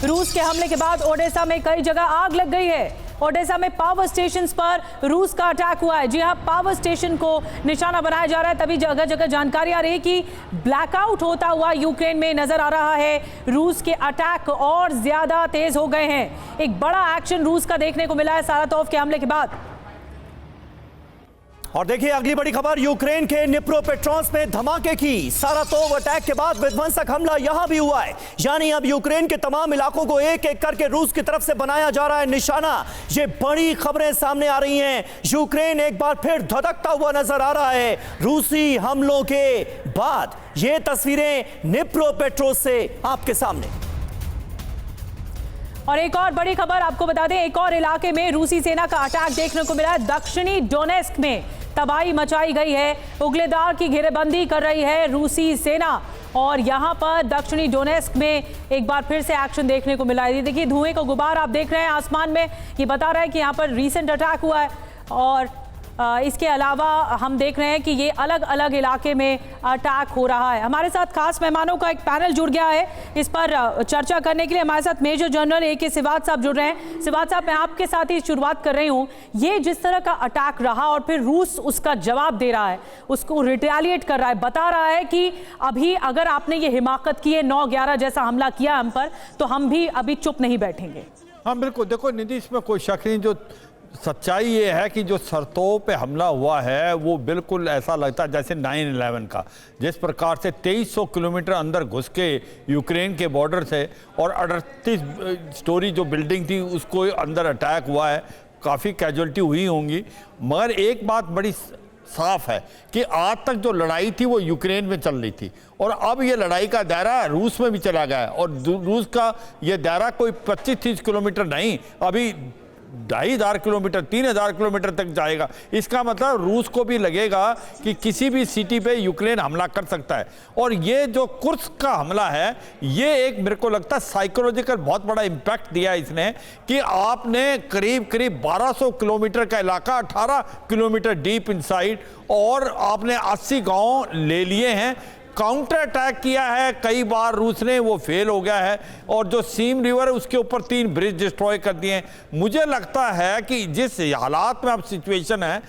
रूस के हमले के बाद ओडेसा में कई जगह आग लग गई है। ओडेसा में पावर स्टेशंस पर रूस का अटैक हुआ है। जी हां, पावर स्टेशन को निशाना बनाया जा रहा है। तभी जगह जगह जानकारी आ रही है कि ब्लैकआउट होता हुआ यूक्रेन में नजर आ रहा है। रूस के अटैक और ज्यादा तेज हो गए हैं। एक बड़ा एक्शन रूस का देखने को मिला है सारातोव के हमले के बाद। और देखिए अगली बड़ी खबर, यूक्रेन के निप्रोपेट्रोव्स्क में धमाके की। सारातोव अटैक के बाद विध्वंसक हमला यहां भी हुआ है। यानी अब यूक्रेन के तमाम इलाकों को एक एक करके रूस की तरफ से बनाया जा रहा है निशाना। ये बड़ी खबरें सामने आ रही हैं। यूक्रेन एक बार फिर धधकता हुआ नजर आ रहा है रूसी हमलों के बाद। ये तस्वीरें निप्रोपेट्रोव्स्क से आपके सामने। और एक और बड़ी खबर आपको बता दें, एक और इलाके में रूसी सेना का अटैक देखने को मिला है। दक्षिणी डोनेस्क में तबाही मचाई गई है। उगलेदार की घेरेबंदी कर रही है रूसी सेना और यहां पर दक्षिणी डोनेस्क में एक बार फिर से एक्शन देखने को मिला है। ये देखिए धुएं का गुबार आप देख रहे हैं आसमान में। ये बता रहा है कि यहां पर रीसेंट अटैक हुआ है। और इसके अलावा हम देख रहे हैं कि ये अलग अलग इलाके में अटैक हो रहा है। हमारे साथ खास मेहमानों का एक पैनल जुड़ गया है। इस पर चर्चा करने के लिए हमारे साथ मेजर जनरल ए.के. सिवात साहब जुड़ रहे हैं। सिवात साहब, मैं आपके साथ ही शुरुआत कर रही हूँ। ये जिस तरह का अटैक रहा और फिर रूस उसका जवाब दे रहा है, उसको रिटेलिएट कर रहा है, बता रहा है कि अभी अगर आपने ये हिमाकत की है, 9/11 जैसा हमला किया हम पर, तो हम भी अभी चुप नहीं बैठेंगे। हाँ बिल्कुल, देखो निधि, इसमें कोई शक नहीं। जो सच्चाई ये है कि जो सरतोव पे हमला हुआ है वो बिल्कुल ऐसा लगता है जैसे 9/11 का। जिस प्रकार से 2300 किलोमीटर अंदर घुस के यूक्रेन के बॉर्डर से और 38 स्टोरी जो बिल्डिंग थी उसको अंदर अटैक हुआ है। काफ़ी कैजुअल्टी हुई होंगी, मगर एक बात बड़ी साफ है कि आज तक जो लड़ाई थी वो यूक्रेन में चल रही थी और अब ये लड़ाई का दायरा रूस में भी चला गया है। और रूस का ये दायरा कोई 25-30 किलोमीटर नहीं, अभी 2500 किलोमीटर, 3000 किलोमीटर तक जाएगा। इसका मतलब रूस को भी लगेगा कि किसी भी सिटी पे यूक्रेन हमला कर सकता है। और ये जो कुर्स्क का हमला है, ये एक मेरे को लगता है साइकोलॉजिकल बहुत बड़ा इम्पैक्ट दिया है इसने कि आपने करीब 1200 किलोमीटर का इलाका 18 किलोमीटर डीप इनसाइड और आपने 80 गांव ले लिए हैं। काउंटर अटैक किया है कई बार रूस ने, वो फेल हो गया है। और जो सीम रिवर है उसके ऊपर 3 ब्रिज डिस्ट्रॉय कर दिए हैं। मुझे लगता है कि जिस हालात में अब सिचुएशन है,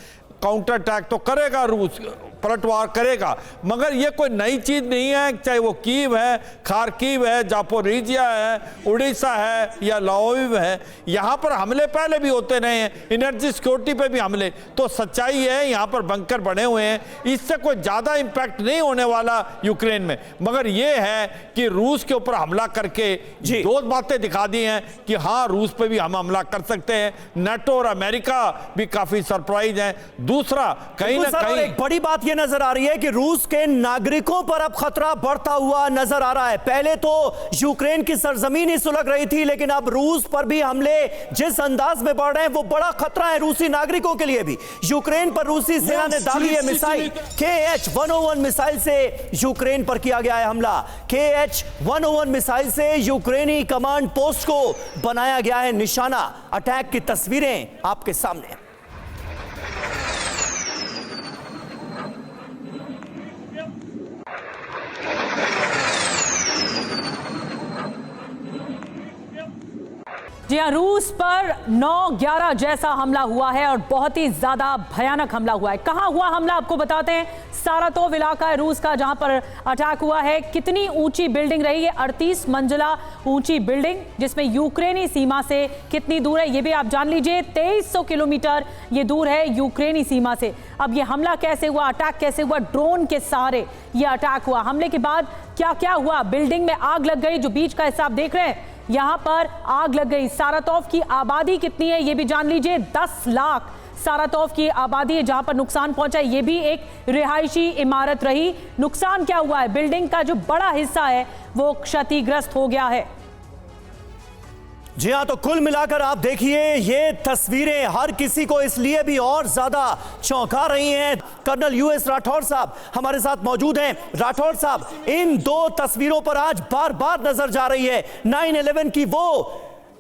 काउंटर अटैक तो करेगा रूस, पलटवार करेगा, मगर ये कोई नई चीज नहीं है। चाहे वो कीव है, खारकीव है, जापोरिजिया है, उड़ीसा है या लवोव है, यहाँ पर हमले पहले भी होते रहे हैं। एनर्जी सिक्योरिटी पे भी हमले। तो सच्चाई है यहाँ पर बंकर बने हुए हैं, इससे कोई ज़्यादा इम्पैक्ट नहीं होने वाला यूक्रेन में। मगर ये है कि रूस के ऊपर हमला करके दो बातें दिखा दी हैं कि हाँ, रूस पे भी हम हमला कर सकते हैं। नाटो और अमेरिका भी काफ़ी सरप्राइज हैं। दूसरा, कहीं ना कहीं एक बड़ी बात ये नजर आ रही है कि रूस के नागरिकों पर अब खतरा बढ़ता हुआ नजर आ रहा है। पहले तो यूक्रेन की सरजमीन ही सुलग रही थी, लेकिन अब रूस पर भी हमले जिस अंदाज में बढ़ रहे हैं वो बड़ा खतरा है रूसी नागरिकों के लिए भी। यूक्रेन पर रूसी सेना ने दागी है मिसाइल। KH-101 मिसाइल से यूक्रेन पर किया गया है हमला। KH-101 मिसाइल से यूक्रेनी कमांड पोस्ट को बनाया गया है निशाना। अटैक की तस्वीरें आपके सामने। जी हाँ, रूस पर 9/11 जैसा हमला हुआ है और बहुत ही ज्यादा भयानक हमला हुआ है। कहाँ हुआ हमला आपको बताते हैं। सारातोव इलाका है रूस का जहां पर अटैक हुआ है। कितनी ऊंची बिल्डिंग रही है? 38 मंजिला ऊंची बिल्डिंग, जिसमें यूक्रेनी सीमा से कितनी दूर है ये भी आप जान लीजिए। 2300 किलोमीटर ये दूर है यूक्रेनी सीमा से। अब ये हमला कैसे हुआ, अटैक कैसे हुआ? ड्रोन के सहारे ये अटैक हुआ। हमले के बाद क्या क्या हुआ? बिल्डिंग में आग लग गई, जो बीच का हिस्सा आप देख रहे हैं, यहां पर आग लग गई। सारातोव की आबादी कितनी है ये भी जान लीजिए। 10 लाख सारातोव की आबादी है जहां पर नुकसान पहुंचा है। ये भी एक रिहायशी इमारत रही। नुकसान क्या हुआ है? बिल्डिंग का जो बड़ा हिस्सा है वो क्षतिग्रस्त हो गया है। जी हाँ, तो कुल मिलाकर आप देखिए ये तस्वीरें हर किसी को इसलिए भी और ज्यादा चौंका रही हैं। कर्नल यूएस राठौर साहब हमारे साथ मौजूद हैं। राठौर साहब, इन दो तस्वीरों पर आज बार बार नजर जा रही है 9/11 की वो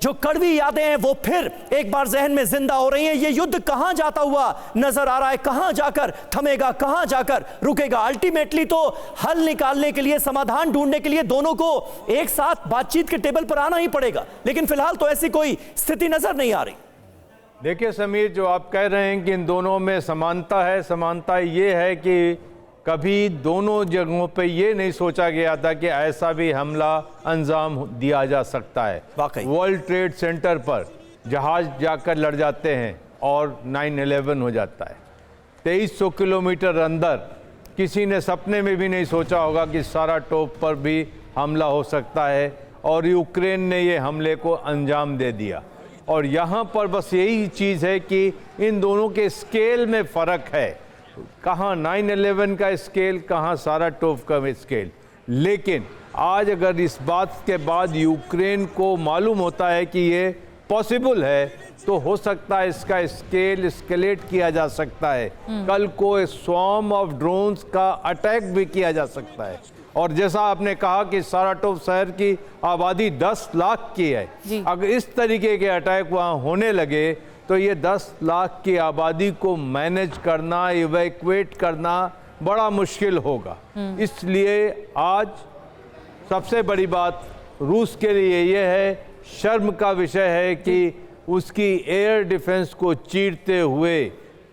जो कड़वी यादें हैं वो फिर एक बार जहन में जिंदा हो रही हैं। ये युद्ध कहां जाता हुआ नजर आ रहा है, कहां जाकर थमेगा, कहां जाकर रुकेगा। अल्टीमेटली तो हल निकालने के लिए, समाधान ढूंढने के लिए दोनों को एक साथ बातचीत के टेबल पर आना ही पड़ेगा, लेकिन फिलहाल तो ऐसी कोई स्थिति नजर नहीं आ रही। देखिए समीर, जो आप कह रहे हैं कि इन दोनों में समानता है, समानता ये है कि कभी दोनों जगहों पे ये नहीं सोचा गया था कि ऐसा भी हमला अंजाम दिया जा सकता है। वाकई वर्ल्ड ट्रेड सेंटर पर जहाज जाकर लड़ जाते हैं और 9/11 हो जाता है। 2300 किलोमीटर अंदर किसी ने सपने में भी नहीं सोचा होगा कि साराटोव पर भी हमला हो सकता है, और यूक्रेन ने ये हमले को अंजाम दे दिया। और यहाँ पर बस यही चीज़ है कि इन दोनों के स्केल में फ़र्क है, कहाँ 9/11 का स्केल, कहाँ साराटोव का स्केल। लेकिन आज अगर इस बात के बाद यूक्रेन को मालूम होता है कि ये पॉसिबल है, तो हो सकता है इसका स्केल एस्केलेट किया जा सकता है। कल को स्वॉर्म ऑफ ड्रोन्स का अटैक भी किया जा सकता है। और जैसा आपने कहा कि साराटोव शहर की आबादी 10 लाख की है, अगर इस तरीके के अटैक वहाँ होने लगे तो ये 10 लाख की आबादी को मैनेज करना, इवैक्यूएट करना बड़ा मुश्किल होगा। इसलिए आज सबसे बड़ी बात रूस के लिए ये है, शर्म का विषय है कि उसकी एयर डिफेंस को चीरते हुए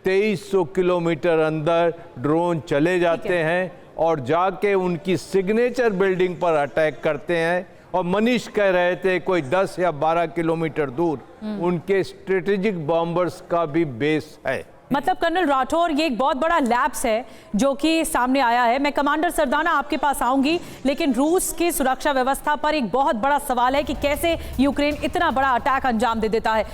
2300 किलोमीटर अंदर ड्रोन चले जाते हैं और जाके उनकी सिग्नेचर बिल्डिंग पर अटैक करते हैं। और मनीष कह रहे थे कोई 10 या 12 किलोमीटर दूर उनके स्ट्रेटेजिक बॉम्बर्स का भी बेस है। मतलब कर्नल राठौर, ये एक बहुत बड़ा लैप्स है जो कि सामने आया है। मैं कमांडर सरदाना आपके पास आऊंगी, लेकिन रूस की सुरक्षा व्यवस्था पर एक बहुत बड़ा सवाल है कि कैसे यूक्रेन इतना बड़ा अटैक अंजाम दे देता है।